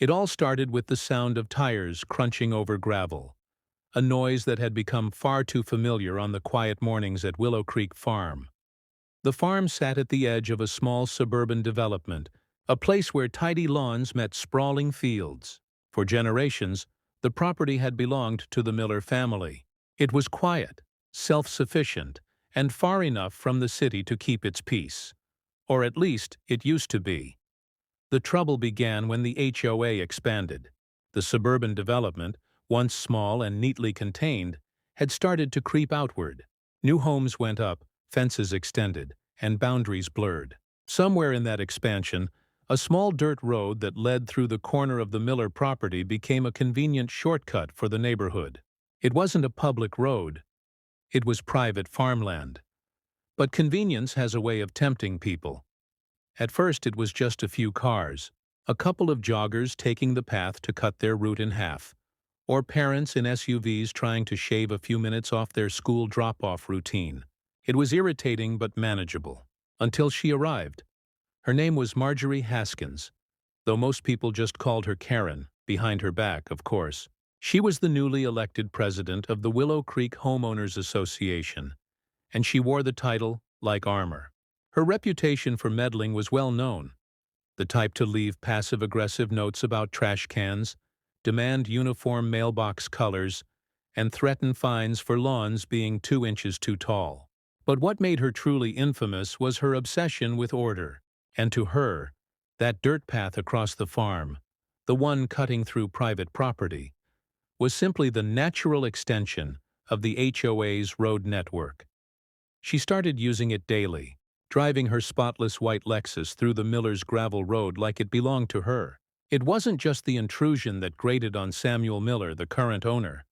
It all started with the sound of tires crunching over gravel, a noise that had become far too familiar on the quiet mornings at Willow Creek Farm. The farm sat at the edge of a small suburban development, a place where tidy lawns met sprawling fields. For generations, the property had belonged to the Miller family. It was quiet, self-sufficient, and far enough from the city to keep its peace. Or at least, it used to be. The trouble began when the HOA expanded. The suburban development, once small and neatly contained, had started to creep outward. New homes went up, fences extended, and boundaries blurred. Somewhere in that expansion, a small dirt road that led through the corner of the Miller property became a convenient shortcut for the neighborhood. It wasn't a public road. It was private farmland. But convenience has a way of tempting people. At first it was just a few cars, a couple of joggers taking the path to cut their route in half, or parents in SUVs trying to shave a few minutes off their school drop-off routine. It was irritating but manageable, until she arrived. Her name was Marjorie Haskins, though most people just called her Karen, behind her back, of course. She was the newly elected president of the Willow Creek Homeowners Association, and she wore the title like armor. Her reputation for meddling was well known, the type to leave passive-aggressive notes about trash cans, demand uniform mailbox colors, and threaten fines for lawns being 2 inches too tall. But what made her truly infamous was her obsession with order, and to her, that dirt path across the farm, the one cutting through private property, was simply the natural extension of the HOA's road network. She started using it daily, driving her spotless white Lexus through the Miller's gravel road like it belonged to her. It wasn't just the intrusion that grated on Samuel Miller, the current owner.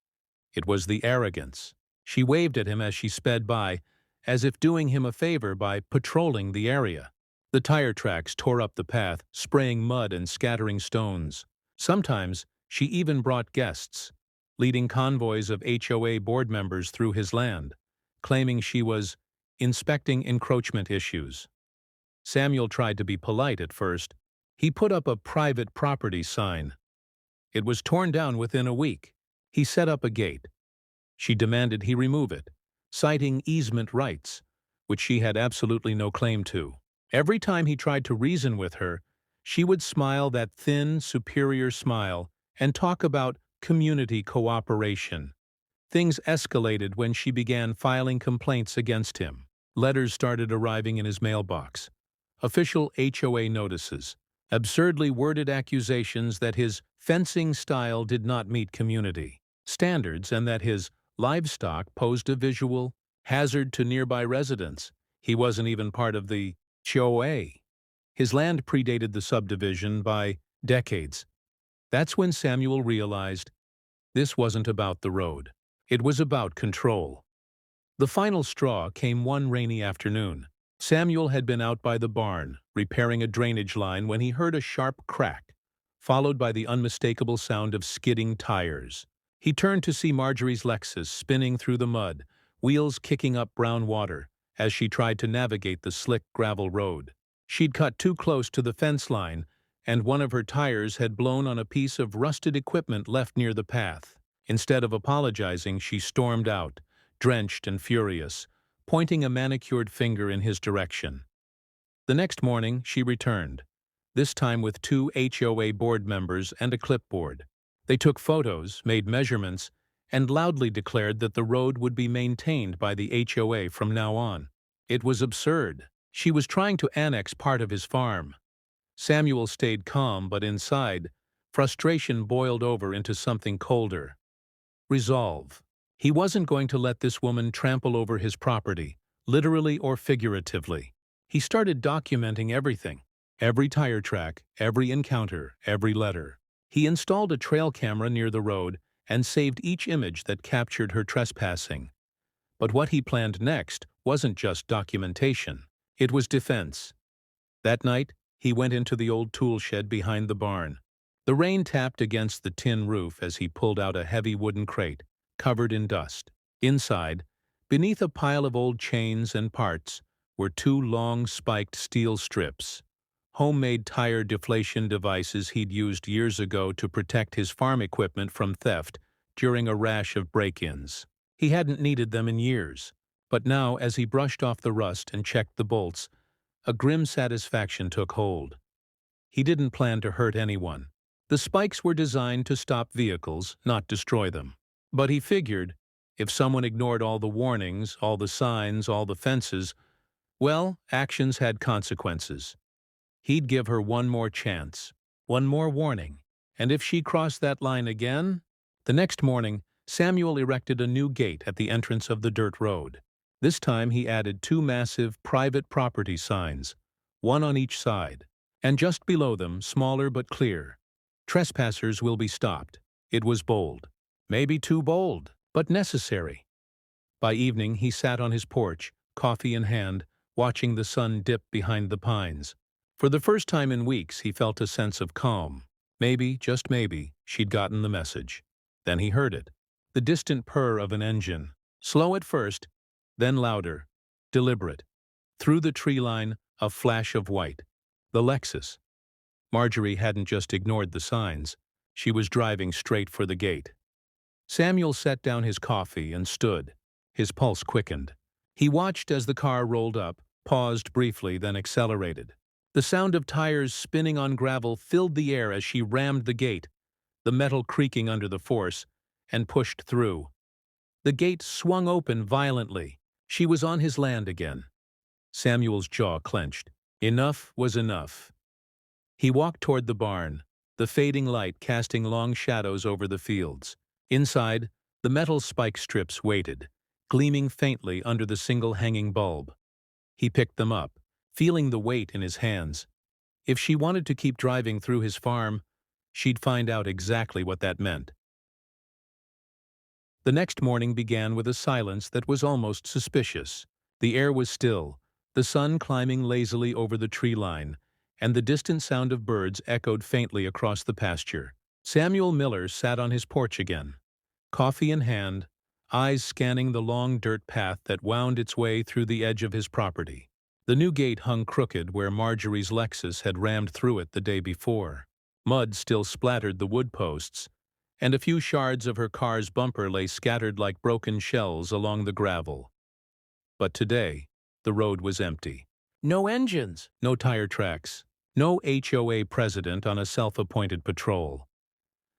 It was the arrogance. She waved at him as she sped by, as if doing him a favor by patrolling the area. The tire tracks tore up the path, spraying mud and scattering stones. Sometimes, she even brought guests, leading convoys of HOA board members through his land, claiming she was inspecting encroachment issues. Samuel tried to be polite at first. He put up a private property sign. It was torn down within a week. He set up a gate. She demanded he remove it, citing easement rights, which she had absolutely no claim to. Every time he tried to reason with her, she would smile that thin, superior smile and talk about community cooperation. Things escalated when she began filing complaints against him. Letters started arriving in his mailbox. Official HOA notices, absurdly worded accusations that his fencing style did not meet community standards and that his livestock posed a visual hazard to nearby residents. He wasn't even part of the HOA. His land predated the subdivision by decades. That's when Samuel realized this wasn't about the road. It was about control. The final straw came one rainy afternoon. Samuel had been out by the barn, repairing a drainage line when he heard a sharp crack, followed by the unmistakable sound of skidding tires. He turned to see Marjorie's Lexus spinning through the mud, wheels kicking up brown water, as she tried to navigate the slick gravel road. She'd cut too close to the fence line, and one of her tires had blown on a piece of rusted equipment left near the path. Instead of apologizing, she stormed out, drenched and furious, pointing a manicured finger in his direction. The next morning, she returned, this time with 2 HOA board members and a clipboard. They took photos, made measurements, and loudly declared that the road would be maintained by the HOA from now on. It was absurd. She was trying to annex part of his farm. Samuel stayed calm, but inside, frustration boiled over into something colder. Resolve. He wasn't going to let this woman trample over his property, literally or figuratively. He started documenting everything. Every tire track, every encounter, every letter. He installed a trail camera near the road and saved each image that captured her trespassing. But what he planned next wasn't just documentation. It was defense. That night, he went into the old tool shed behind the barn. The rain tapped against the tin roof as he pulled out a heavy wooden crate, covered in dust. Inside, beneath a pile of old chains and parts, were 2 long, spiked steel strips. homemade tire deflation devices he'd used years ago to protect his farm equipment from theft during a rash of break-ins. He hadn't needed them in years, but now as he brushed off the rust and checked the bolts, a grim satisfaction took hold. He didn't plan to hurt anyone. The spikes were designed to stop vehicles, not destroy them. But he figured, if someone ignored all the warnings, all the signs, all the fences, well, actions had consequences. He'd give her one more chance, one more warning, and if she crossed that line again... The next morning, Samuel erected a new gate at the entrance of the dirt road. This time he added 2 massive private property signs, one on each side, and just below them, smaller but clear, "Trespassers will be stopped." It was bold. Maybe too bold, but necessary. By evening he sat on his porch, coffee in hand, watching the sun dip behind the pines. For the first time in weeks he felt a sense of calm. Maybe, just maybe, she'd gotten the message. Then he heard it. The distant purr of an engine. Slow at first, then louder, deliberate. Through the tree line, a flash of white. The Lexus. Marjorie hadn't just ignored the signs. She was driving straight for the gate. Samuel set down his coffee and stood. His pulse quickened. He watched as the car rolled up, paused briefly, then accelerated. The sound of tires spinning on gravel filled the air as she rammed the gate, the metal creaking under the force, and pushed through. The gate swung open violently. She was on his land again. Samuel's jaw clenched. Enough was enough. He walked toward the barn, the fading light casting long shadows over the fields. Inside, the metal spike strips waited, gleaming faintly under the single hanging bulb. He picked them up, feeling the weight in his hands. If she wanted to keep driving through his farm, she'd find out exactly what that meant. The next morning began with a silence that was almost suspicious. The air was still, the sun climbing lazily over the tree line, and the distant sound of birds echoed faintly across the pasture. Samuel Miller sat on his porch again, coffee in hand, eyes scanning the long dirt path that wound its way through the edge of his property. The new gate hung crooked where Marjorie's Lexus had rammed through it the day before. Mud still splattered the wood posts, and a few shards of her car's bumper lay scattered like broken shells along the gravel. But today, the road was empty. No engines, no tire tracks, no HOA president on a self-appointed patrol.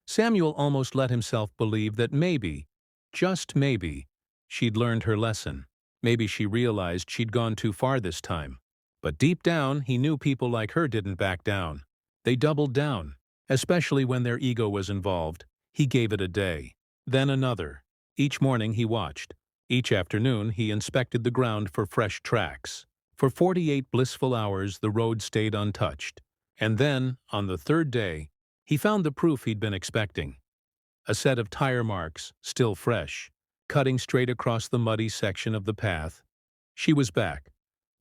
Samuel almost let himself believe that maybe, just maybe, she'd learned her lesson. Maybe she realized she'd gone too far this time. But deep down, he knew people like her didn't back down. They doubled down, especially when their ego was involved. He gave it a day, then another. Each morning he watched. Each afternoon he inspected the ground for fresh tracks. For 48 blissful hours the road stayed untouched. And then, on the third day, he found the proof he'd been expecting. A set of tire marks, still fresh, cutting straight across the muddy section of the path. She was back.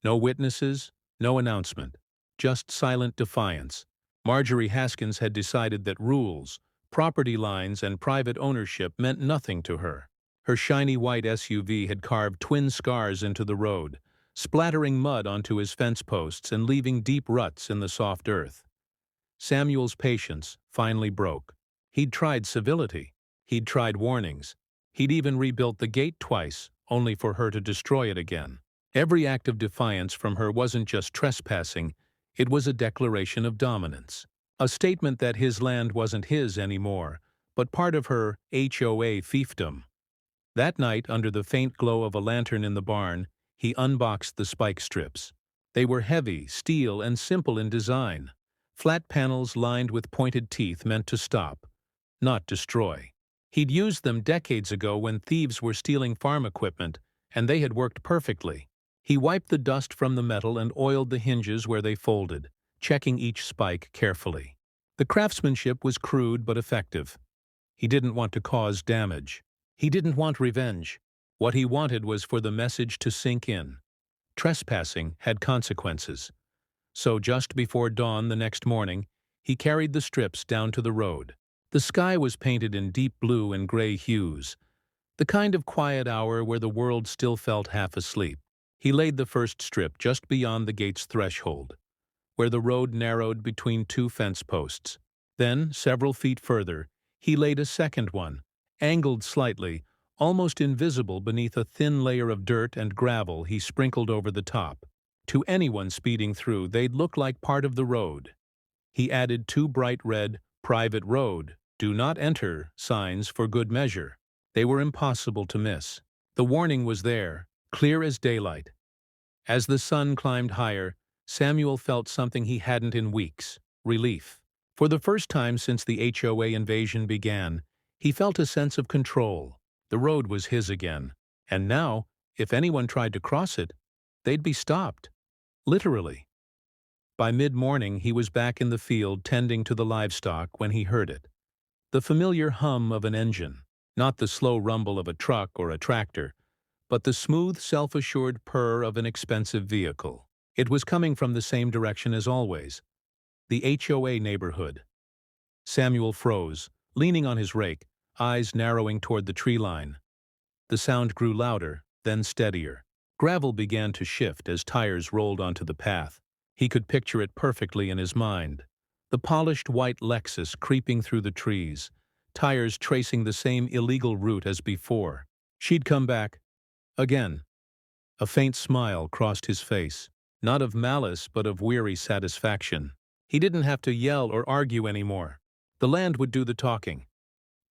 No witnesses, no announcement, just silent defiance. Marjorie Haskins had decided that rules, property lines, and private ownership meant nothing to her. Her shiny white SUV had carved twin scars into the road, splattering mud onto his fence posts and leaving deep ruts in the soft earth. Samuel's patience finally broke. He'd tried civility. He'd tried warnings. He'd even rebuilt the gate twice, only for her to destroy it again. Every act of defiance from her wasn't just trespassing, it was a declaration of dominance. A statement that his land wasn't his anymore, but part of her HOA fiefdom. That night, under the faint glow of a lantern in the barn, he unboxed the spike strips. They were heavy, steel, and simple in design. Flat panels lined with pointed teeth meant to stop, not destroy. He'd used them decades ago when thieves were stealing farm equipment, and they had worked perfectly. He wiped the dust from the metal and oiled the hinges where they folded, checking each spike carefully. The craftsmanship was crude but effective. He didn't want to cause damage. He didn't want revenge. What he wanted was for the message to sink in. Trespassing had consequences. So just before dawn the next morning, he carried the strips down to the road. The sky was painted in deep blue and gray hues, the kind of quiet hour where the world still felt half asleep. He laid the first strip just beyond the gate's threshold, where the road narrowed between two fence posts. Then, several feet further, he laid a second one, angled slightly, almost invisible beneath a thin layer of dirt and gravel he sprinkled over the top. To anyone speeding through, they'd look like part of the road. He added two bright red, "Private Road, Do Not Enter" signs for good measure. They were impossible to miss. The warning was there, clear as daylight. As the sun climbed higher, Samuel felt something he hadn't in weeks: relief. For the first time since the HOA invasion began, he felt a sense of control. The road was his again, and now, if anyone tried to cross it, they'd be stopped. Literally. By mid-morning, he was back in the field tending to the livestock when he heard it. The familiar hum of an engine, not the slow rumble of a truck or a tractor, but the smooth, self-assured purr of an expensive vehicle. It was coming from the same direction as always, the HOA neighborhood. Samuel froze, leaning on his rake, eyes narrowing toward the tree line. The sound grew louder, then steadier. Gravel began to shift as tires rolled onto the path. He could picture it perfectly in his mind. The polished white Lexus creeping through the trees, tires tracing the same illegal route as before. She'd come back. Again. A faint smile crossed his face, not of malice but of weary satisfaction. He didn't have to yell or argue anymore. The land would do the talking.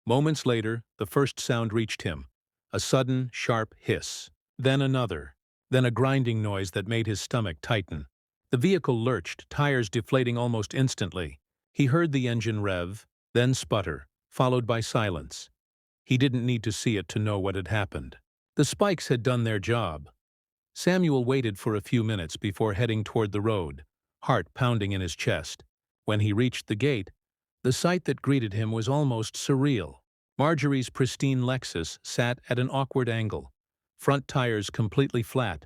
Moments later, the first sound reached him. A sudden, sharp hiss. Then another. Then a grinding noise that made his stomach tighten. The vehicle lurched, tires deflating almost instantly. He heard the engine rev, then sputter, followed by silence. He didn't need to see it to know what had happened. The spikes had done their job. Samuel waited for a few minutes before heading toward the road, heart pounding in his chest. When he reached the gate, the sight that greeted him was almost surreal. Marjorie's pristine Lexus sat at an awkward angle, front tires completely flat,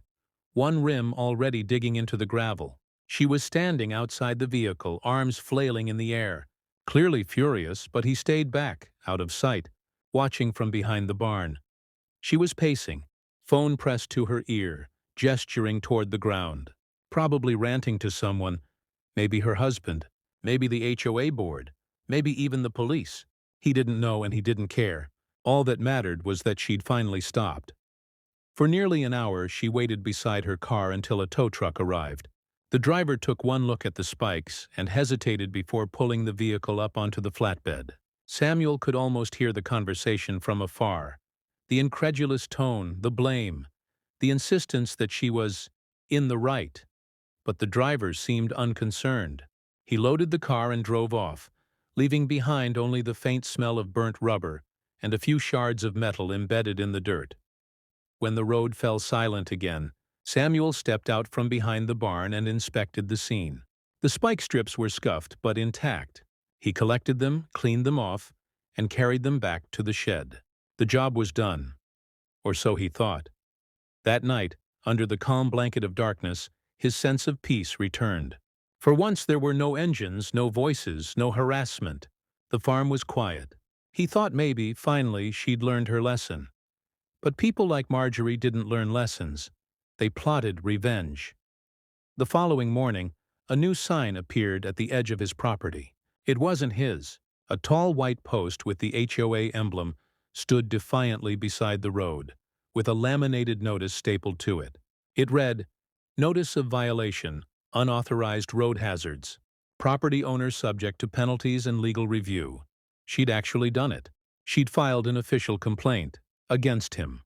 one rim already digging into the gravel. She was standing outside the vehicle, arms flailing in the air, clearly furious, but he stayed back, out of sight, watching from behind the barn. She was pacing, phone pressed to her ear, gesturing toward the ground, probably ranting to someone, maybe her husband, maybe the HOA board, maybe even the police. He didn't know and he didn't care. All that mattered was that she'd finally stopped. For nearly an hour, she waited beside her car until a tow truck arrived. The driver took one look at the spikes and hesitated before pulling the vehicle up onto the flatbed. Samuel could almost hear the conversation from afar. The incredulous tone, the blame, the insistence that she was in the right. But the driver seemed unconcerned. He loaded the car and drove off, leaving behind only the faint smell of burnt rubber and a few shards of metal embedded in the dirt. When the road fell silent again, Samuel stepped out from behind the barn and inspected the scene. The spike strips were scuffed but intact. He collected them, cleaned them off, and carried them back to the shed. The job was done. Or so he thought. That night, under the calm blanket of darkness, his sense of peace returned. For once there were no engines, no voices, no harassment. The farm was quiet. He thought maybe, finally, she'd learned her lesson. But people like Marjorie didn't learn lessons. They plotted revenge. The following morning, a new sign appeared at the edge of his property. It wasn't his. A tall white post with the HOA emblem stood defiantly beside the road, with a laminated notice stapled to it. It read, "Notice of violation, unauthorized road hazards. Property owner subject to penalties and legal review." She'd actually done it. She'd filed an official complaint against him.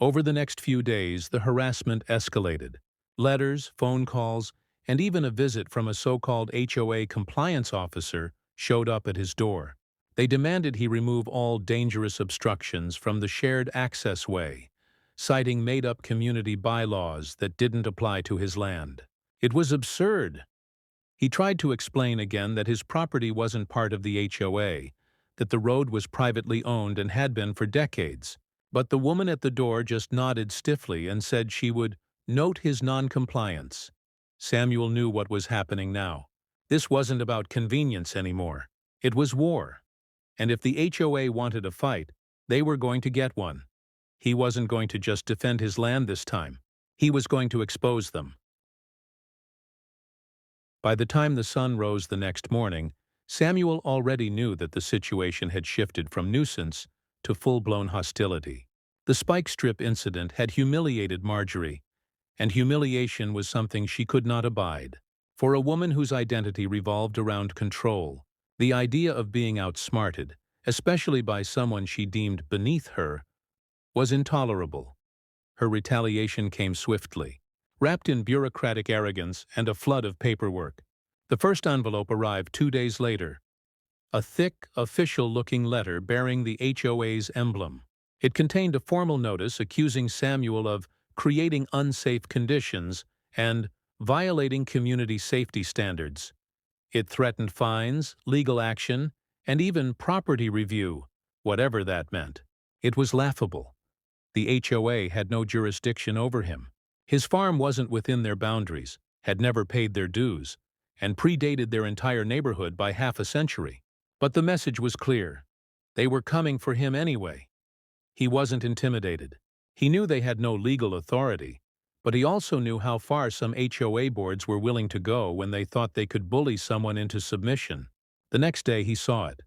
Over the next few days, the harassment escalated. Letters, phone calls, and even a visit from a so-called HOA compliance officer showed up at his door. They demanded he remove all dangerous obstructions from the shared access way, citing made-up community bylaws that didn't apply to his land. It was absurd. He tried to explain again that his property wasn't part of the HOA, that the road was privately owned and had been for decades. But the woman at the door just nodded stiffly and said she would note his non-compliance. Samuel knew what was happening now. This wasn't about convenience anymore. It was war. And if the HOA wanted a fight, they were going to get one. He wasn't going to just defend his land this time. He was going to expose them. By the time the sun rose the next morning, Samuel already knew that the situation had shifted from nuisance to full-blown hostility. The spike strip incident had humiliated Marjorie, and humiliation was something she could not abide. For a woman whose identity revolved around control, the idea of being outsmarted, especially by someone she deemed beneath her, was intolerable. Her retaliation came swiftly, wrapped in bureaucratic arrogance and a flood of paperwork. The first envelope arrived 2 days later, a thick, official-looking letter bearing the HOA's emblem. It contained a formal notice accusing Samuel of creating unsafe conditions and violating community safety standards. It threatened fines, legal action, and even property review, whatever that meant. It was laughable. The HOA had no jurisdiction over him. His farm wasn't within their boundaries, had never paid their dues, and predated their entire neighborhood by half a century. But the message was clear. They were coming for him anyway. He wasn't intimidated. He knew they had no legal authority, but he also knew how far some HOA boards were willing to go when they thought they could bully someone into submission. The next day he saw it.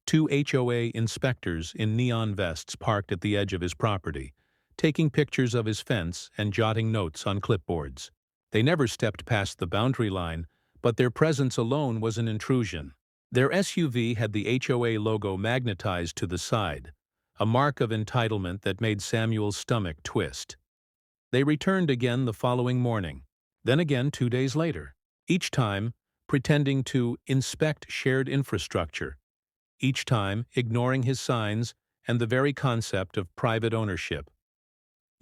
2 HOA inspectors in neon vests parked at the edge of his property, taking pictures of his fence and jotting notes on clipboards. They never stepped past the boundary line, but their presence alone was an intrusion. Their SUV had the HOA logo magnetized to the side, a mark of entitlement that made Samuel's stomach twist. They returned again the following morning, then again 2 days later, each time pretending to inspect shared infrastructure, each time ignoring his signs and the very concept of private ownership.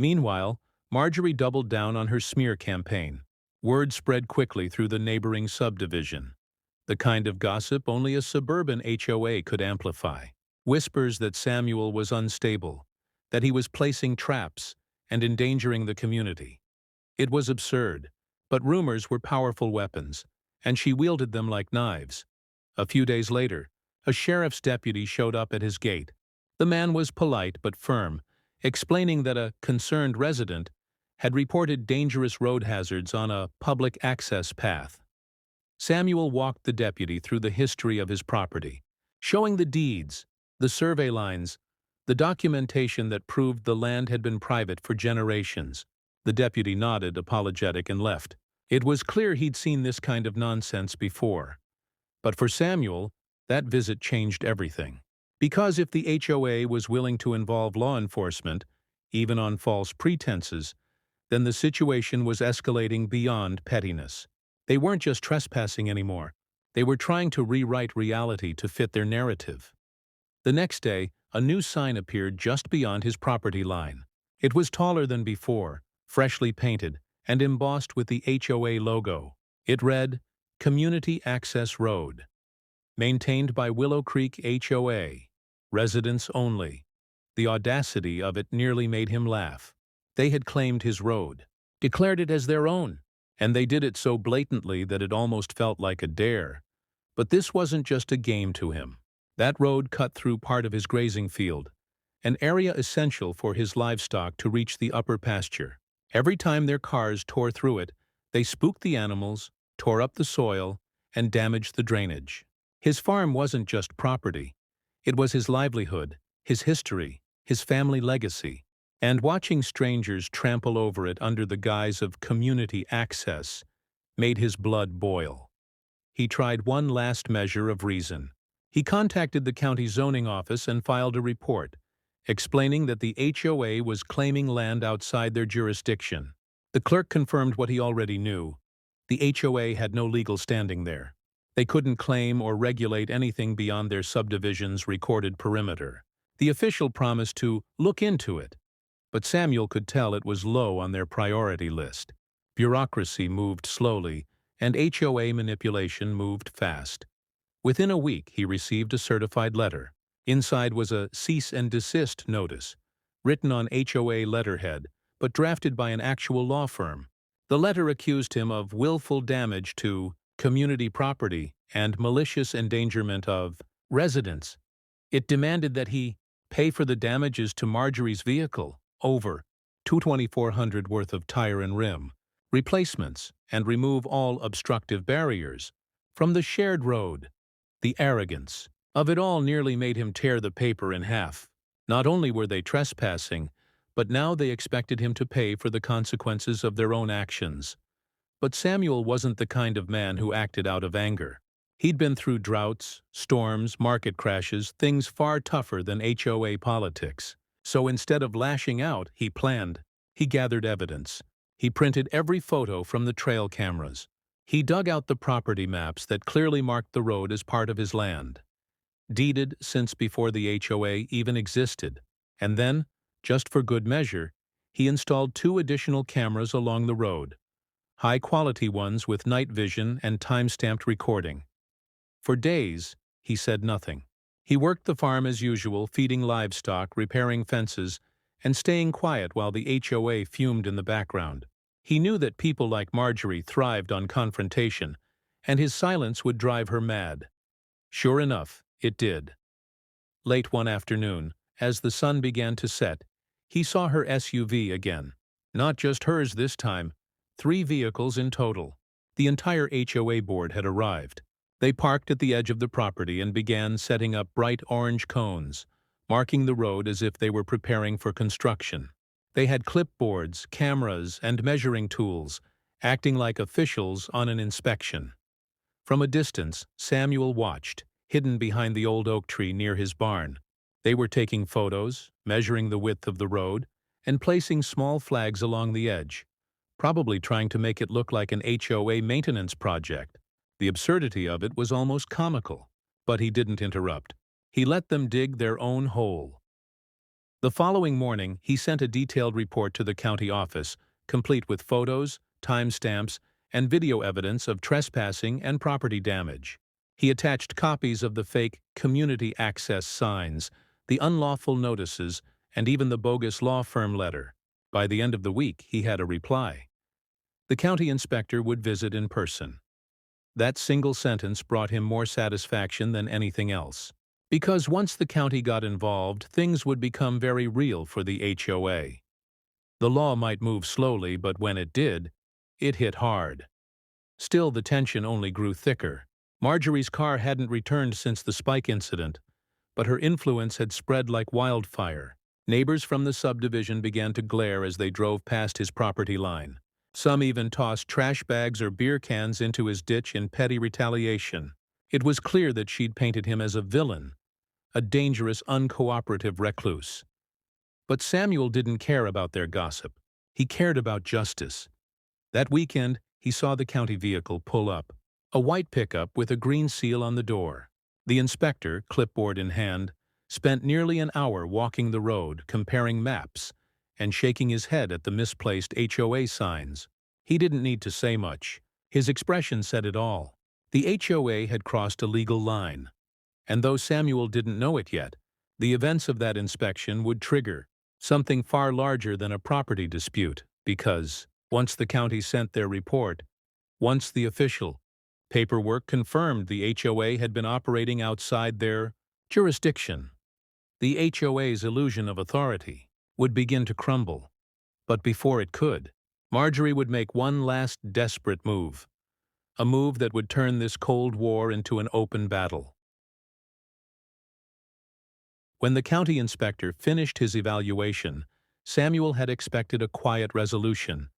Meanwhile, Marjorie doubled down on her smear campaign. Word spread quickly through the neighboring subdivision, the kind of gossip only a suburban HOA could amplify. Whispers that Samuel was unstable, that he was placing traps and endangering the community. It was absurd, but rumors were powerful weapons, and she wielded them like knives. A few days later, a sheriff's deputy showed up at his gate. The man was polite but firm, explaining that a concerned resident had reported dangerous road hazards on a public access path. Samuel walked the deputy through the history of his property, showing the deeds, the survey lines, the documentation that proved the land had been private for generations. The deputy nodded, apologetic, and left. It was clear he'd seen this kind of nonsense before. But for Samuel, that visit changed everything. Because if the HOA was willing to involve law enforcement, even on false pretenses, then the situation was escalating beyond pettiness. They weren't just trespassing anymore. They were trying to rewrite reality to fit their narrative. The next day, a new sign appeared just beyond his property line. It was taller than before, freshly painted, and embossed with the HOA logo. It read, "Community Access Road. Maintained by Willow Creek HOA. Residents only." The audacity of it nearly made him laugh. They had claimed his road, declared it as their own, and they did it so blatantly that it almost felt like a dare. But this wasn't just a game to him. That road cut through part of his grazing field, an area essential for his livestock to reach the upper pasture. Every time their cars tore through it, they spooked the animals, tore up the soil, and damaged the drainage. His farm wasn't just property. It was his livelihood, his history, his family legacy. And watching strangers trample over it under the guise of community access made his blood boil. He tried one last measure of reason. He contacted the county zoning office and filed a report, explaining that the HOA was claiming land outside their jurisdiction. The clerk confirmed what he already knew. The HOA had no legal standing there. They couldn't claim or regulate anything beyond their subdivision's recorded perimeter. The official promised to look into it, but Samuel could tell it was low on their priority list. Bureaucracy moved slowly, and HOA manipulation moved fast. Within a week, he received a certified letter. Inside was a cease and desist notice, written on HOA letterhead, but drafted by an actual law firm. The letter accused him of willful damage to community property and malicious endangerment of residents. It demanded that he pay for the damages to Marjorie's vehicle, over $2,400 worth of tire and rim, replacements, and remove all obstructive barriers from the shared road. The arrogance of it all nearly made him tear the paper in half. Not only were they trespassing, but now they expected him to pay for the consequences of their own actions. But Samuel wasn't the kind of man who acted out of anger. He'd been through droughts, storms, market crashes, things far tougher than HOA politics. So instead of lashing out, he planned. He gathered evidence. He printed every photo from the trail cameras. He dug out the property maps that clearly marked the road as part of his land, deeded since before the HOA even existed. And then, just for good measure, he installed 2 additional cameras along the road, high-quality ones with night vision and time-stamped recording. For days, he said nothing. He worked the farm as usual, feeding livestock, repairing fences, and staying quiet while the HOA fumed in the background. He knew that people like Marjorie thrived on confrontation, and his silence would drive her mad. Sure enough, it did. Late one afternoon, as the sun began to set, he saw her SUV again. Not just hers this time, 3 vehicles in total. The entire HOA board had arrived. They parked at the edge of the property and began setting up bright orange cones, marking the road as if they were preparing for construction. They had clipboards, cameras, and measuring tools, acting like officials on an inspection. From a distance, Samuel watched, hidden behind the old oak tree near his barn. They were taking photos, measuring the width of the road, and placing small flags along the edge, probably trying to make it look like an HOA maintenance project. The absurdity of it was almost comical, but he didn't interrupt. He let them dig their own hole. The following morning, he sent a detailed report to the county office, complete with photos, timestamps, and video evidence of trespassing and property damage. He attached copies of the fake community access signs, the unlawful notices, and even the bogus law firm letter. By the end of the week, he had a reply. The county inspector would visit in person. That single sentence brought him more satisfaction than anything else. Because once the county got involved, things would become very real for the HOA. The law might move slowly, but when it did, it hit hard. Still, the tension only grew thicker. Marjorie's car hadn't returned since the spike incident, but her influence had spread like wildfire. Neighbors from the subdivision began to glare as they drove past his property line. Some even tossed trash bags or beer cans into his ditch in petty retaliation. It was clear that she'd painted him as a villain, a dangerous, uncooperative recluse. But Samuel didn't care about their gossip. He cared about justice. That weekend, he saw the county vehicle pull up, a white pickup with a green seal on the door. The inspector, clipboard in hand, spent nearly an hour walking the road, comparing maps, and shaking his head at the misplaced HOA signs. He didn't need to say much. His expression said it all. The HOA had crossed a legal line. And though Samuel didn't know it yet, the events of that inspection would trigger something far larger than a property dispute, because once the county sent their report, once the official paperwork confirmed the HOA had been operating outside their jurisdiction, the HOA's illusion of authority would begin to crumble. But before it could, Marjorie would make one last desperate move, a move that would turn this Cold War into an open battle. When the county inspector finished his evaluation, Samuel had expected a quiet resolution,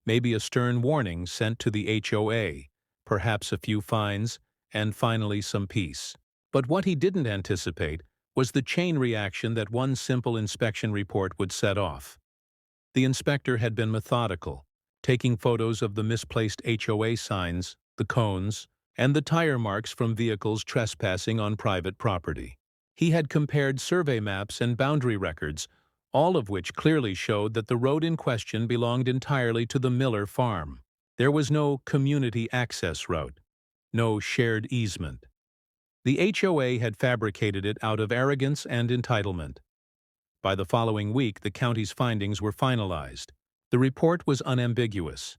maybe a stern warning sent to the HOA, perhaps a few fines, and finally some peace. But what he didn't anticipate was the chain reaction that one simple inspection report would set off. The inspector had been methodical, taking photos of the misplaced HOA signs, the cones, and the tire marks from vehicles trespassing on private property. He had compared survey maps and boundary records, all of which clearly showed that the road in question belonged entirely to the Miller farm. There was no community access route, no shared easement. The HOA had fabricated it out of arrogance and entitlement. By the following week, the county's findings were finalized. The report was unambiguous.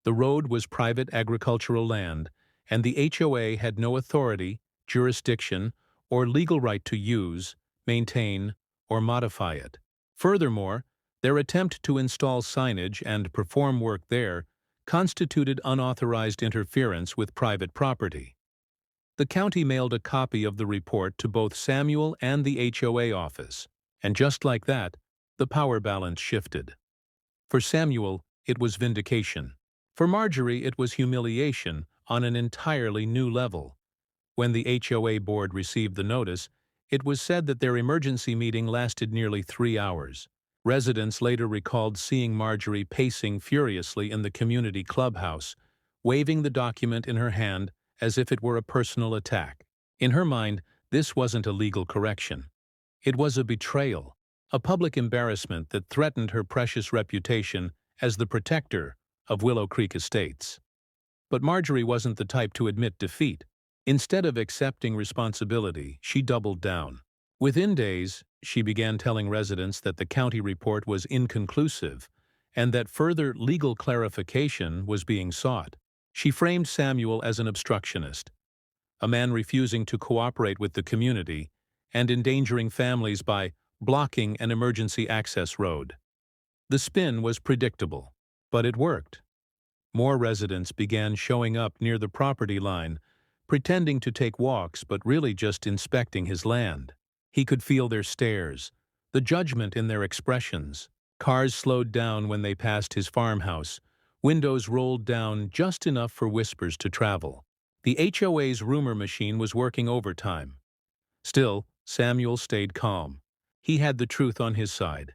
The road was private agricultural land, and the HOA had no authority, jurisdiction, or legal right to use, maintain, or modify it. Furthermore, their attempt to install signage and perform work there constituted unauthorized interference with private property. The county mailed a copy of the report to both Samuel and the HOA office, and just like that, the power balance shifted. For Samuel, it was vindication. For Marjorie, it was humiliation on an entirely new level. When the HOA board received the notice, it was said that their emergency meeting lasted nearly 3 hours. Residents later recalled seeing Marjorie pacing furiously in the community clubhouse, waving the document in her hand as if it were a personal attack. In her mind, this wasn't a legal correction. It was a betrayal, a public embarrassment that threatened her precious reputation as the protector of Willow Creek Estates. But Marjorie wasn't the type to admit defeat. Instead of accepting responsibility, she doubled down. Within days, she began telling residents that the county report was inconclusive and that further legal clarification was being sought. She framed Samuel as an obstructionist, a man refusing to cooperate with the community and endangering families by blocking an emergency access road. The spin was predictable, but it worked. More residents began showing up near the property line, pretending to take walks but really just inspecting his land. He could feel their stares, the judgment in their expressions. Cars slowed down when they passed his farmhouse. Windows rolled down just enough for whispers to travel. The HOA's rumor machine was working overtime. Still, Samuel stayed calm. He had the truth on his side.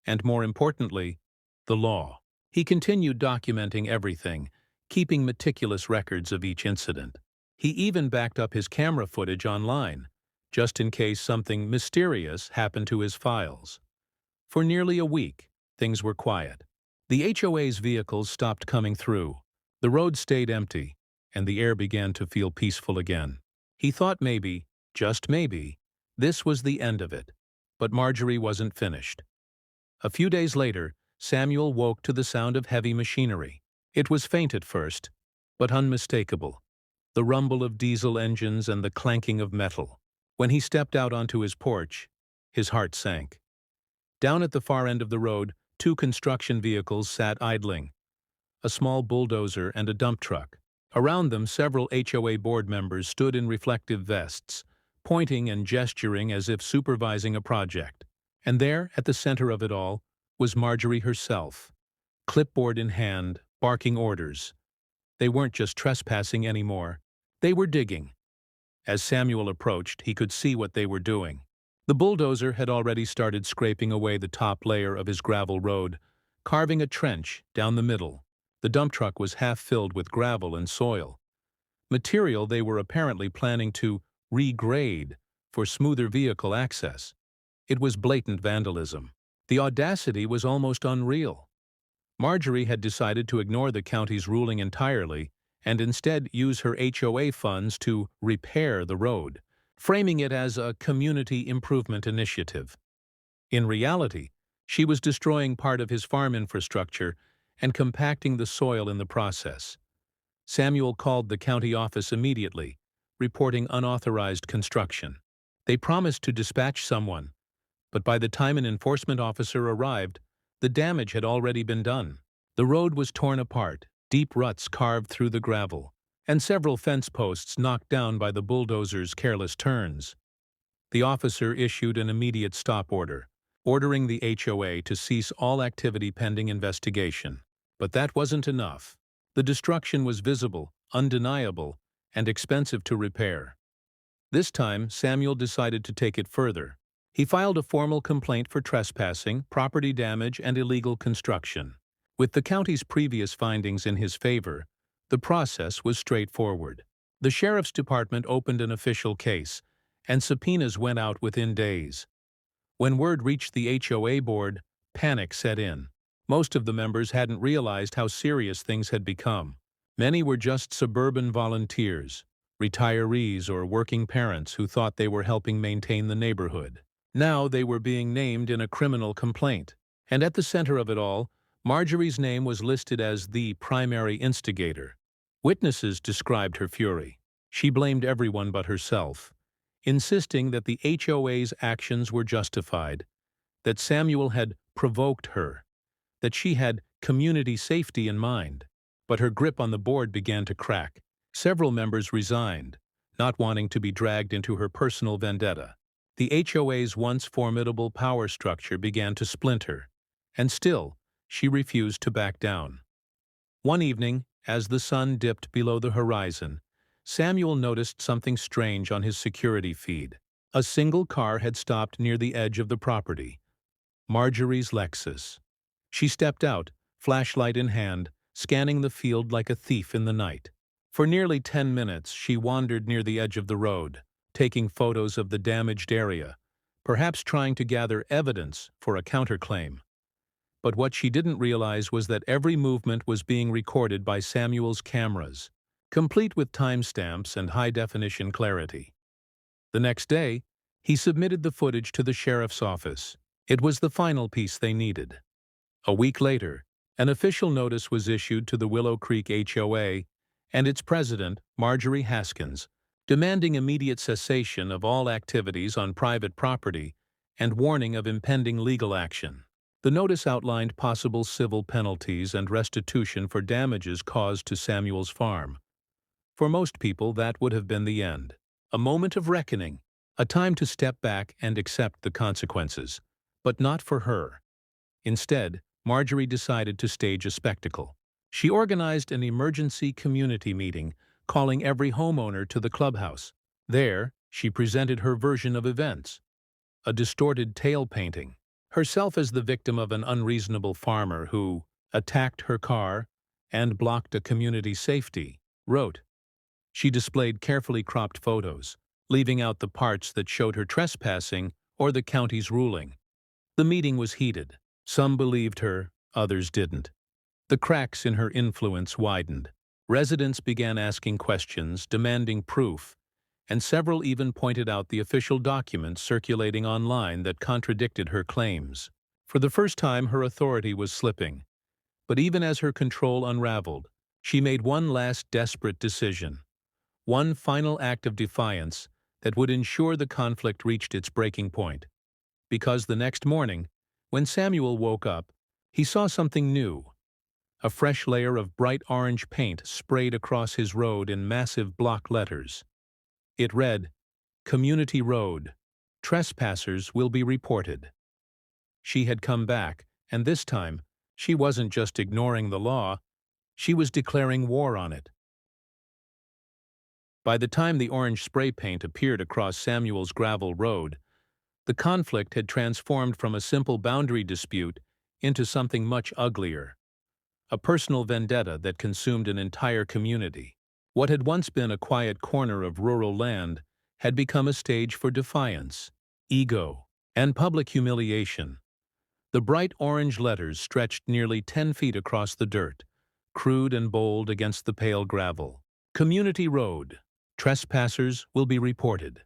And more importantly, the law. He continued documenting everything, keeping meticulous records of each incident. He even backed up his camera footage online, just in case something mysterious happened to his files. For nearly a week, things were quiet. The HOA's vehicles stopped coming through. The road stayed empty, and the air began to feel peaceful again. He thought maybe, just maybe, this was the end of it. But Marjorie wasn't finished. A few days later, Samuel woke to the sound of heavy machinery. It was faint at first, but unmistakable. The rumble of diesel engines and the clanking of metal. When he stepped out onto his porch, his heart sank. Down at the far end of the road, 2 construction vehicles sat idling, a small bulldozer and a dump truck. Around them, several HOA board members stood in reflective vests, pointing and gesturing as if supervising a project. And there, at the center of it all, was Marjorie herself, clipboard in hand, barking orders. They weren't just trespassing anymore. They were digging. As Samuel approached, he could see what they were doing. The bulldozer had already started scraping away the top layer of his gravel road, carving a trench down the middle. The dump truck was half filled with gravel and soil, material they were apparently planning to regrade for smoother vehicle access. It was blatant vandalism. The audacity was almost unreal. Marjorie had decided to ignore the county's ruling entirely and instead use her HOA funds to repair the road, framing it as a community improvement initiative. In reality, she was destroying part of his farm infrastructure and compacting the soil in the process. Samuel called the county office immediately, reporting unauthorized construction. They promised to dispatch someone, but by the time an enforcement officer arrived, the damage had already been done. The road was torn apart, deep ruts carved through the gravel, and several fence posts knocked down by the bulldozer's careless turns. The officer issued an immediate stop order, ordering the HOA to cease all activity pending investigation. But that wasn't enough. The destruction was visible, undeniable, and expensive to repair. This time, Samuel decided to take it further. He filed a formal complaint for trespassing, property damage, and illegal construction. With the county's previous findings in his favor, the process was straightforward. The sheriff's department opened an official case, and subpoenas went out within days. When word reached the HOA board, panic set in. Most of the members hadn't realized how serious things had become. Many were just suburban volunteers, retirees or working parents who thought they were helping maintain the neighborhood. Now they were being named in a criminal complaint. And at the center of it all, Marjorie's name was listed as the primary instigator. Witnesses described her fury. She blamed everyone but herself, insisting that the HOA's actions were justified, that Samuel had provoked her, that she had community safety in mind. but her grip on the board began to crack. Several members resigned, not wanting to be dragged into her personal vendetta. The HOA's once formidable power structure began to splinter, and still, she refused to back down. One evening, as the sun dipped below the horizon, Samuel noticed something strange on his security feed. A single car had stopped near the edge of the property, Marjorie's Lexus. She stepped out, flashlight in hand, scanning the field like a thief in the night. For nearly 10 minutes, she wandered near the edge of the road, taking photos of the damaged area, perhaps trying to gather evidence for a counterclaim. But what she didn't realize was that every movement was being recorded by Samuel's cameras, complete with timestamps and high-definition clarity. The next day, he submitted the footage to the sheriff's office. It was the final piece they needed. A week later, an official notice was issued to the Willow Creek HOA and its president, Marjorie Haskins, demanding immediate cessation of all activities on private property and warning of impending legal action. The notice outlined possible civil penalties and restitution for damages caused to Samuel's farm. For most people, that would have been the end. A moment of reckoning, a time to step back and accept the consequences. But not for her. Instead, Marjorie decided to stage a spectacle. She organized an emergency community meeting, calling every homeowner to the clubhouse. There, she presented her version of events. A distorted tale painting. Herself as the victim of an unreasonable farmer who attacked her car and blocked a community safety road. She displayed carefully cropped photos, leaving out the parts that showed her trespassing or the county's ruling. The meeting was heated. Some believed her, others didn't. The cracks in her influence widened. Residents began asking questions, demanding proof, and several even pointed out the official documents circulating online that contradicted her claims. For the first time, her authority was slipping. But even as her control unraveled, she made one last desperate decision. One final act of defiance that would ensure the conflict reached its breaking point. Because the next morning, when Samuel woke up, he saw something new. A fresh layer of bright orange paint sprayed across his road in massive block letters. It read, "Community Road. Trespassers will be reported." She had come back, and this time, she wasn't just ignoring the law, she was declaring war on it. By the time the orange spray paint appeared across Samuel's gravel road, the conflict had transformed from a simple boundary dispute into something much uglier. A personal vendetta that consumed an entire community. What had once been a quiet corner of rural land had become a stage for defiance, ego, and public humiliation. The bright orange letters stretched nearly 10 feet across the dirt, crude and bold against the pale gravel. Community Road. Trespassers will be reported.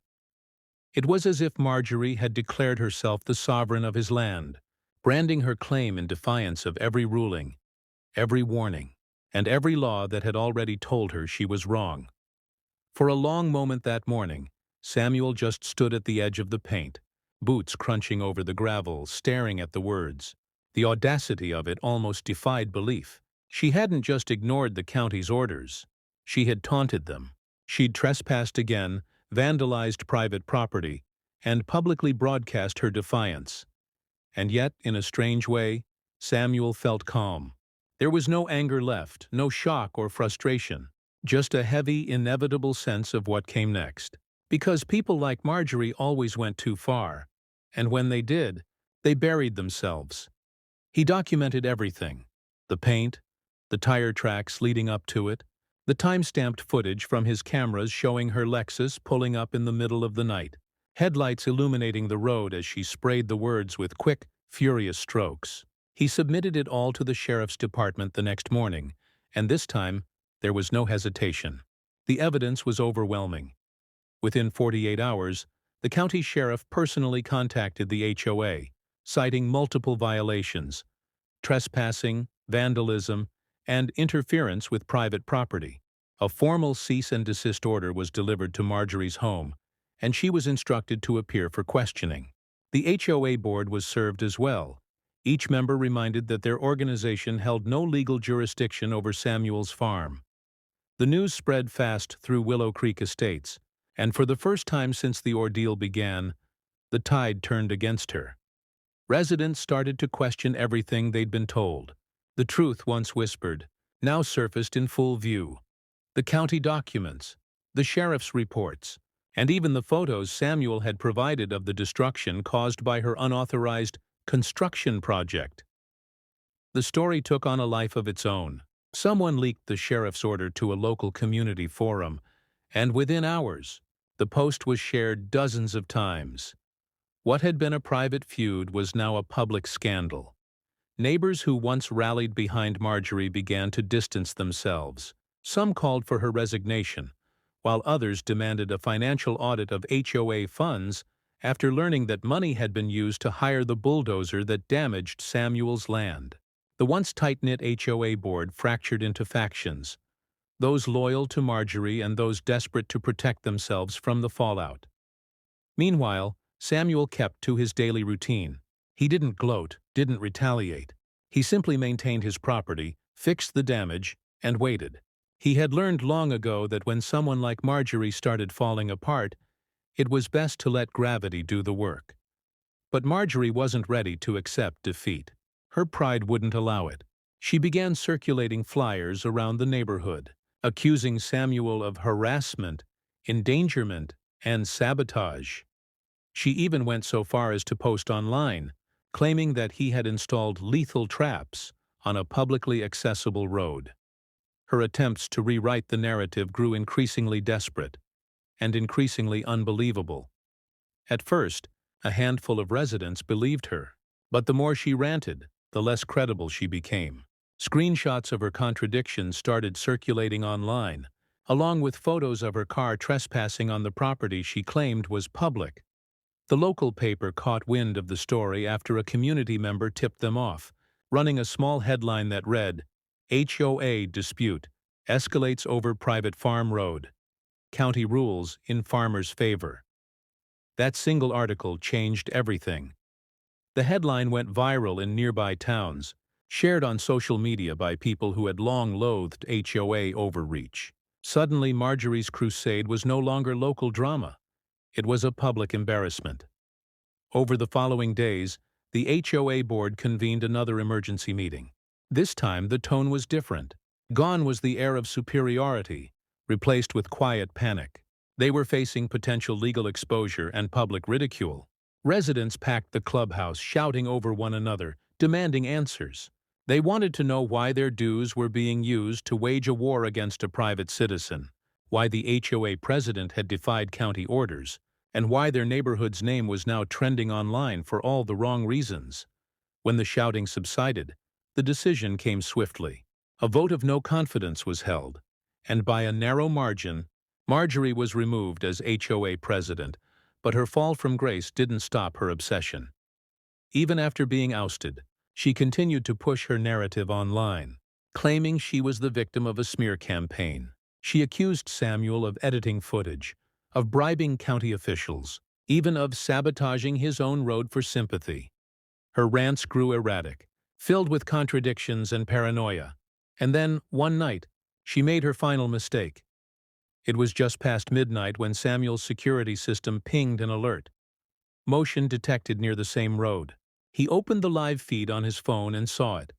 It was as if Marjorie had declared herself the sovereign of his land, branding her claim in defiance of every ruling, every warning, and every law that had already told her she was wrong. For a long moment that morning, Samuel just stood at the edge of the paint, boots crunching over the gravel, staring at the words. The audacity of it almost defied belief. She hadn't just ignored the county's orders. She had taunted them. She'd trespassed again, vandalized private property, and publicly broadcast her defiance. And yet, in a strange way, Samuel felt calm. There was no anger left, no shock or frustration, just a heavy, inevitable sense of what came next. Because people like Marjorie always went too far, and when they did, they buried themselves. He documented everything: the paint, the tire tracks leading up to it, the time-stamped footage from his cameras showing her Lexus pulling up in the middle of the night, headlights illuminating the road as she sprayed the words with quick, furious strokes. He submitted it all to the sheriff's department the next morning, and this time, there was no hesitation. The evidence was overwhelming. Within 48 hours, the county sheriff personally contacted the HOA, citing multiple violations: trespassing, vandalism, and interference with private property. A formal cease and desist order was delivered to Marjorie's home, and she was instructed to appear for questioning. The HOA board was served as well, each member reminded that their organization held no legal jurisdiction over Samuel's farm. The news spread fast through Willow Creek Estates, and for the first time since the ordeal began, the tide turned against her. Residents started to question everything they'd been told. The truth, once whispered, now surfaced in full view. The county documents, the sheriff's reports, and even the photos Samuel had provided of the destruction caused by her unauthorized construction project. The story took on a life of its own. Someone leaked the sheriff's order to a local community forum, and within hours, the post was shared dozens of times. What had been a private feud was now a public scandal. Neighbors who once rallied behind Marjorie began to distance themselves. Some called for her resignation, while others demanded a financial audit of HOA funds after learning that money had been used to hire the bulldozer that damaged Samuel's land. The once tight-knit HOA board fractured into factions, those loyal to Marjorie and those desperate to protect themselves from the fallout. Meanwhile, Samuel kept to his daily routine. He didn't gloat, didn't retaliate. He simply maintained his property, fixed the damage, and waited. He had learned long ago that when someone like Marjorie started falling apart, it was best to let gravity do the work. But Marjorie wasn't ready to accept defeat. Her pride wouldn't allow it. She began circulating flyers around the neighborhood, accusing Samuel of harassment, endangerment, and sabotage. She even went so far as to post online, claiming that he had installed lethal traps on a publicly accessible road. Her attempts to rewrite the narrative grew increasingly desperate and increasingly unbelievable. At first, a handful of residents believed her, but the more she ranted, the less credible she became. Screenshots of her contradictions started circulating online, along with photos of her car trespassing on the property she claimed was public. The local paper caught wind of the story after a community member tipped them off, running a small headline that read, "HOA dispute escalates over private farm road. County rules in farmers' favor." That single article changed everything. The headline went viral in nearby towns, shared on social media by people who had long loathed HOA overreach. Suddenly, Marjorie's crusade was no longer local drama. It was a public embarrassment. Over the following days, the HOA board convened another emergency meeting. This time, the tone was different. Gone was the air of superiority, replaced with quiet panic. They were facing potential legal exposure and public ridicule. Residents packed the clubhouse, shouting over one another, demanding answers. They wanted to know why their dues were being used to wage a war against a private citizen, why the HOA president had defied county orders, and why their neighborhood's name was now trending online for all the wrong reasons. When the shouting subsided, the decision came swiftly. A vote of no confidence was held, and by a narrow margin, Marjorie was removed as HOA president, but her fall from grace didn't stop her obsession. Even after being ousted, she continued to push her narrative online, claiming she was the victim of a smear campaign. She accused Samuel of editing footage, of bribing county officials, even of sabotaging his own road for sympathy. Her rants grew erratic, filled with contradictions and paranoia. And then, one night, she made her final mistake. It was just past midnight when Samuel's security system pinged an alert. Motion detected near the same road. He opened the live feed on his phone and saw it.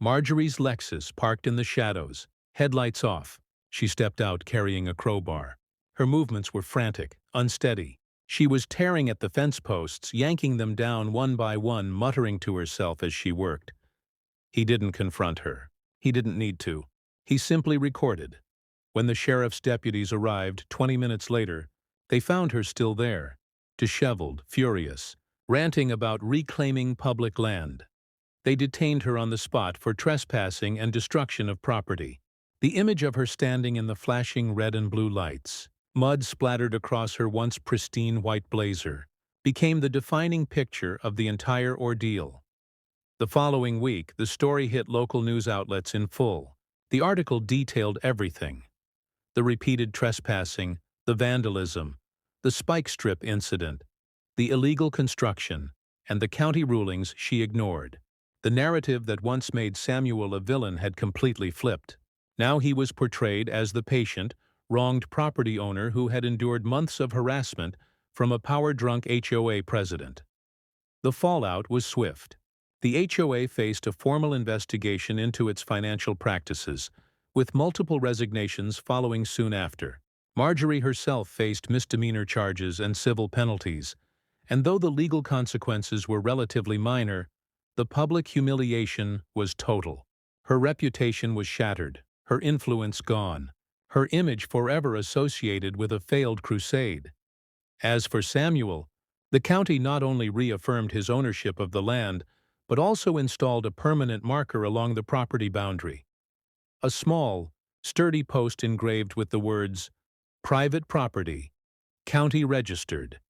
Marjorie's Lexus parked in the shadows, headlights off. She stepped out carrying a crowbar. Her movements were frantic, unsteady. She was tearing at the fence posts, yanking them down one by one, muttering to herself as she worked. He didn't confront her. He didn't need to. He simply recorded. When the sheriff's deputies arrived 20 minutes later, they found her still there, disheveled, furious, ranting about reclaiming public land. They detained her on the spot for trespassing and destruction of property. The image of her standing in the flashing red and blue lights, mud splattered across her once pristine white blazer, became the defining picture of the entire ordeal. The following week, the story hit local news outlets in full. The article detailed everything: the repeated trespassing, the vandalism, the spike strip incident, the illegal construction, and the county rulings she ignored. The narrative that once made Samuel a villain had completely flipped. Now he was portrayed as the patient, wronged property owner who had endured months of harassment from a power-drunk HOA president. The fallout was swift. The HOA faced a formal investigation into its financial practices, with multiple resignations following soon after. Marjorie herself faced misdemeanor charges and civil penalties, and though the legal consequences were relatively minor, the public humiliation was total. Her reputation was shattered, her influence gone, her image forever associated with a failed crusade. As for Samuel, the county not only reaffirmed his ownership of the land, but also installed a permanent marker along the property boundary. A small, sturdy post engraved with the words, "Private property, county registered."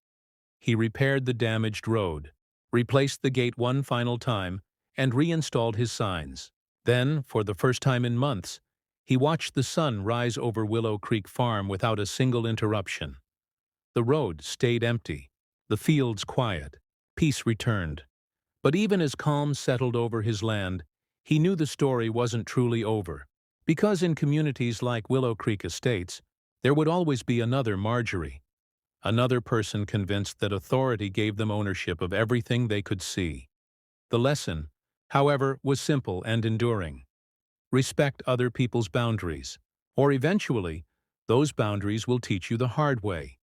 He repaired the damaged road, replaced the gate one final time, and reinstalled his signs. Then, for the first time in months, he watched the sun rise over Willow Creek Farm without a single interruption. The road stayed empty, the fields quiet, peace returned. But even as calm settled over his land, he knew the story wasn't truly over. Because in communities like Willow Creek Estates, there would always be another Marjorie, another person convinced that authority gave them ownership of everything they could see. The lesson, however, was simple and enduring. Respect other people's boundaries, or eventually, those boundaries will teach you the hard way.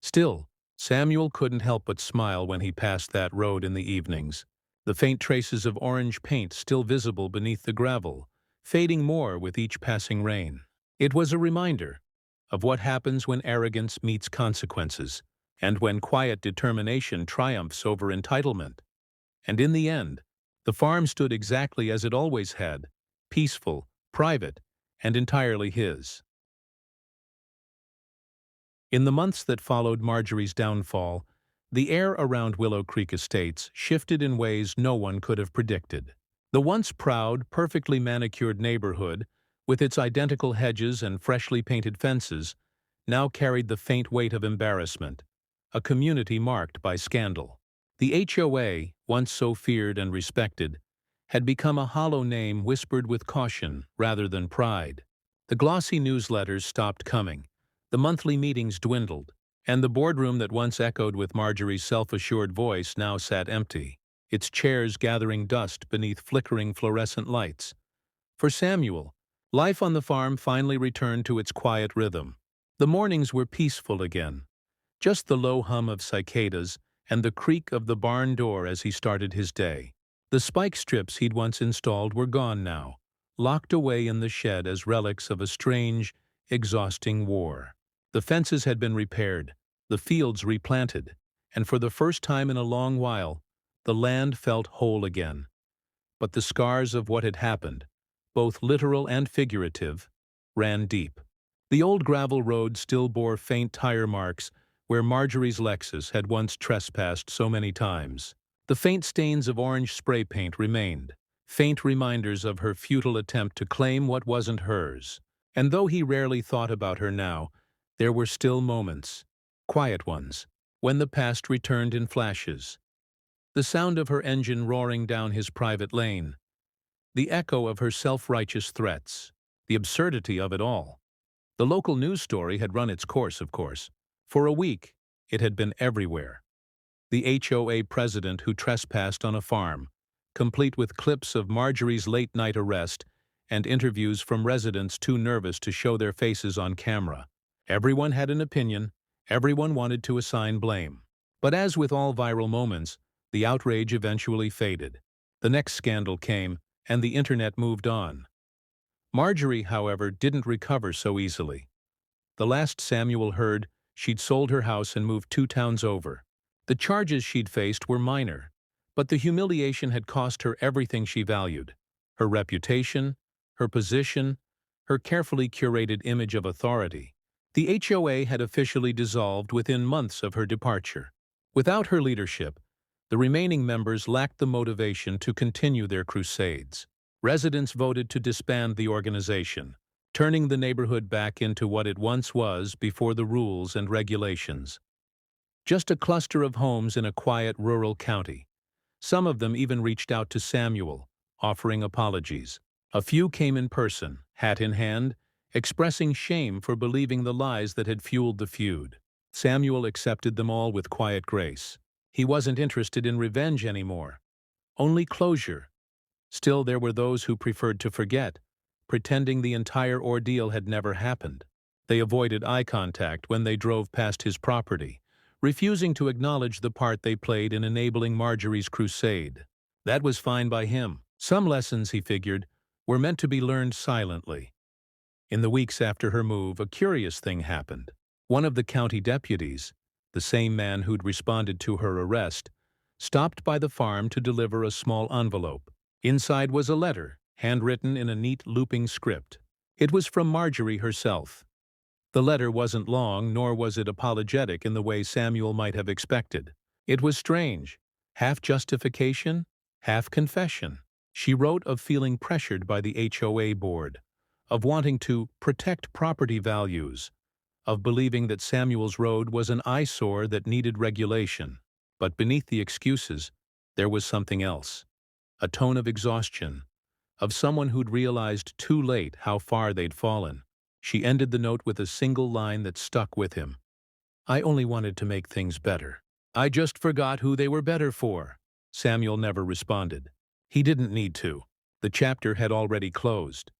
Still, Samuel couldn't help but smile when he passed that road in the evenings, the faint traces of orange paint still visible beneath the gravel, fading more with each passing rain. It was a reminder of what happens when arrogance meets consequences, and when quiet determination triumphs over entitlement. And in the end, the farm stood exactly as it always had, peaceful, private, and entirely his. In the months that followed Marjorie's downfall, the air around Willow Creek Estates shifted in ways no one could have predicted. The once proud, perfectly manicured neighborhood, with its identical hedges and freshly painted fences, now carried the faint weight of embarrassment, a community marked by scandal. The HOA, once so feared and respected, had become a hollow name whispered with caution rather than pride. The glossy newsletters stopped coming, the monthly meetings dwindled, and the boardroom that once echoed with Marjorie's self-assured voice now sat empty, its chairs gathering dust beneath flickering fluorescent lights. For Samuel, life on the farm finally returned to its quiet rhythm. The mornings were peaceful again, just the low hum of cicadas and the creak of the barn door as he started his day. The spike strips he'd once installed were gone now, locked away in the shed as relics of a strange, exhausting war. The fences had been repaired, the fields replanted, and for the first time in a long while, the land felt whole again. But the scars of what had happened, both literal and figurative, ran deep. The old gravel road still bore faint tire marks where Marjorie's Lexus had once trespassed so many times. The faint stains of orange spray paint remained, faint reminders of her futile attempt to claim what wasn't hers. And though he rarely thought about her now, there were still moments, quiet ones, when the past returned in flashes. The sound of her engine roaring down his private lane, the echo of her self-righteous threats, the absurdity of it all. The local news story had run its course, of course. For a week, it had been everywhere. The HOA president who trespassed on a farm, complete with clips of Marjorie's late-night arrest and interviews from residents too nervous to show their faces on camera. Everyone had an opinion, everyone wanted to assign blame. But as with all viral moments, the outrage eventually faded. The next scandal came, and the internet moved on. Marjorie, however, didn't recover so easily. The last Samuel heard, she'd sold her house and moved 2 towns over. The charges she'd faced were minor, but the humiliation had cost her everything she valued: her reputation, her position, her carefully curated image of authority. The HOA had officially dissolved within months of her departure. Without her leadership, the remaining members lacked the motivation to continue their crusades. Residents voted to disband the organization, turning the neighborhood back into what it once was before the rules and regulations. Just a cluster of homes in a quiet rural county, Some of them even reached out to Samuel, offering apologies. A few came in person, hat in hand, expressing shame for believing the lies that had fueled the feud. Samuel accepted them all with quiet grace. He wasn't interested in revenge anymore, only closure. Still, there were those who preferred to forget, pretending the entire ordeal had never happened. They avoided eye contact when they drove past his property, refusing to acknowledge the part they played in enabling Marjorie's crusade. That was fine by him. Some lessons, he figured, were meant to be learned silently. In the weeks after her move, a curious thing happened. One of the county deputies, the same man who'd responded to her arrest, stopped by the farm to deliver a small envelope. Inside was a letter, handwritten in a neat looping script. It was from Marjorie herself. The letter wasn't long, nor was it apologetic in the way Samuel might have expected. It was strange, half justification, half confession. She wrote of feeling pressured by the HOA board, of wanting to protect property values, of believing that Samuel's road was an eyesore that needed regulation. But beneath the excuses, there was something else. A tone of exhaustion, of someone who'd realized too late how far they'd fallen. She ended the note with a single line that stuck with him. "I only wanted to make things better. I just forgot who they were better for." Samuel never responded. He didn't need to. The chapter had already closed.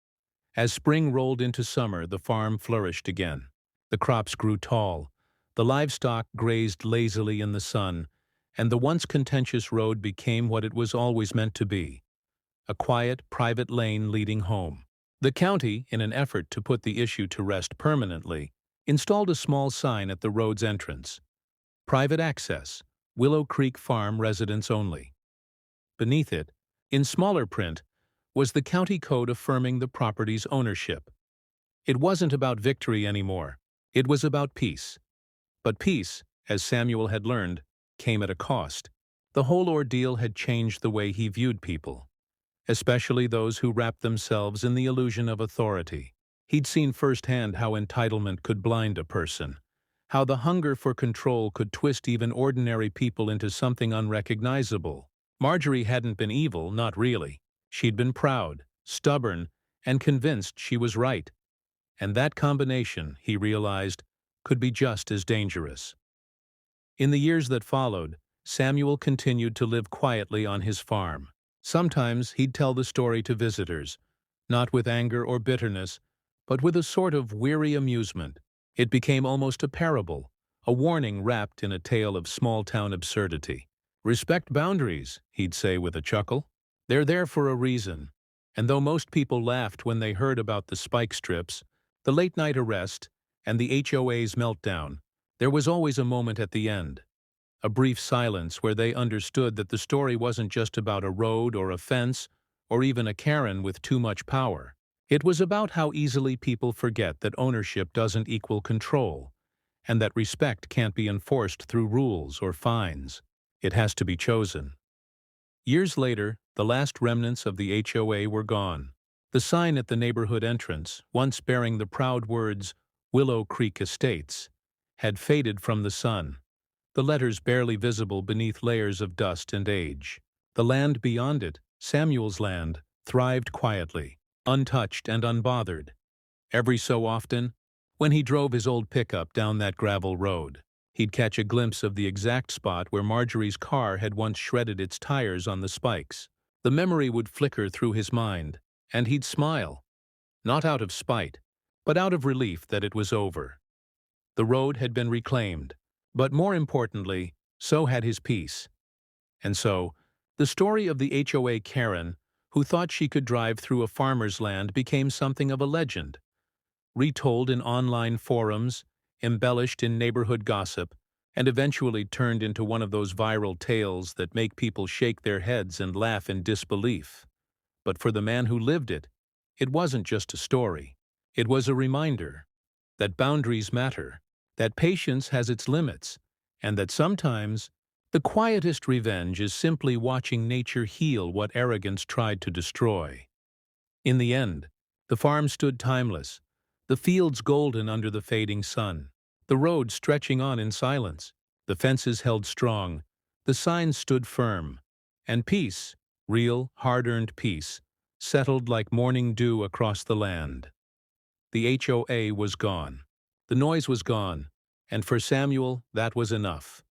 As spring rolled into summer, the farm flourished again. The crops grew tall, the livestock grazed lazily in the sun, and the once contentious road became what it was always meant to be: a quiet, private lane leading home. The county, in an effort to put the issue to rest permanently, installed a small sign at the road's entrance: "Private access, Willow Creek Farm residents only." Beneath it, in smaller print, was the county code affirming the property's ownership. It wasn't about victory anymore. It was about peace. But peace, as Samuel had learned, came at a cost. The whole ordeal had changed the way he viewed people, especially those who wrapped themselves in the illusion of authority. He'd seen firsthand how entitlement could blind a person, how the hunger for control could twist even ordinary people into something unrecognizable. Marjorie hadn't been evil, not really. She'd been proud, stubborn, and convinced she was right. And that combination, he realized, could be just as dangerous. In the years that followed, Samuel continued to live quietly on his farm. Sometimes he'd tell the story to visitors, not with anger or bitterness, but with a sort of weary amusement. It became almost a parable, a warning wrapped in a tale of small-town absurdity. "Respect boundaries," he'd say with a chuckle. "They're there for a reason." And though most people laughed when they heard about the spike strips, the late-night arrest, and the HOA's meltdown, there was always a moment at the end. A brief silence where they understood that the story wasn't just about a road or a fence or even a Karen with too much power. It was about how easily people forget that ownership doesn't equal control, and that respect can't be enforced through rules or fines. It has to be chosen. Years later, the last remnants of the HOA were gone. The sign at the neighborhood entrance, once bearing the proud words "Willow Creek Estates," had faded from the sun, the letters barely visible beneath layers of dust and age. The land beyond it, Samuel's land, thrived quietly, untouched and unbothered. Every so often, when he drove his old pickup down that gravel road, he'd catch a glimpse of the exact spot where Marjorie's car had once shredded its tires on the spikes. The memory would flicker through his mind, and he'd smile, not out of spite, but out of relief that it was over. The road had been reclaimed, but more importantly, so had his peace. And so, the story of the HOA Karen, who thought she could drive through a farmer's land, became something of a legend, retold in online forums, embellished in neighborhood gossip, and eventually turned into one of those viral tales that make people shake their heads and laugh in disbelief. But for the man who lived it, it wasn't just a story. It was a reminder that boundaries matter, that patience has its limits, and that sometimes the quietest revenge is simply watching nature heal what arrogance tried to destroy. In the end, the farm stood timeless, the fields golden under the fading sun, the road stretching on in silence, the fences held strong, the signs stood firm, And peace, real, hard-earned peace, settled like morning dew across the land. The HOA was gone. The noise was gone, and for Samuel, that was enough.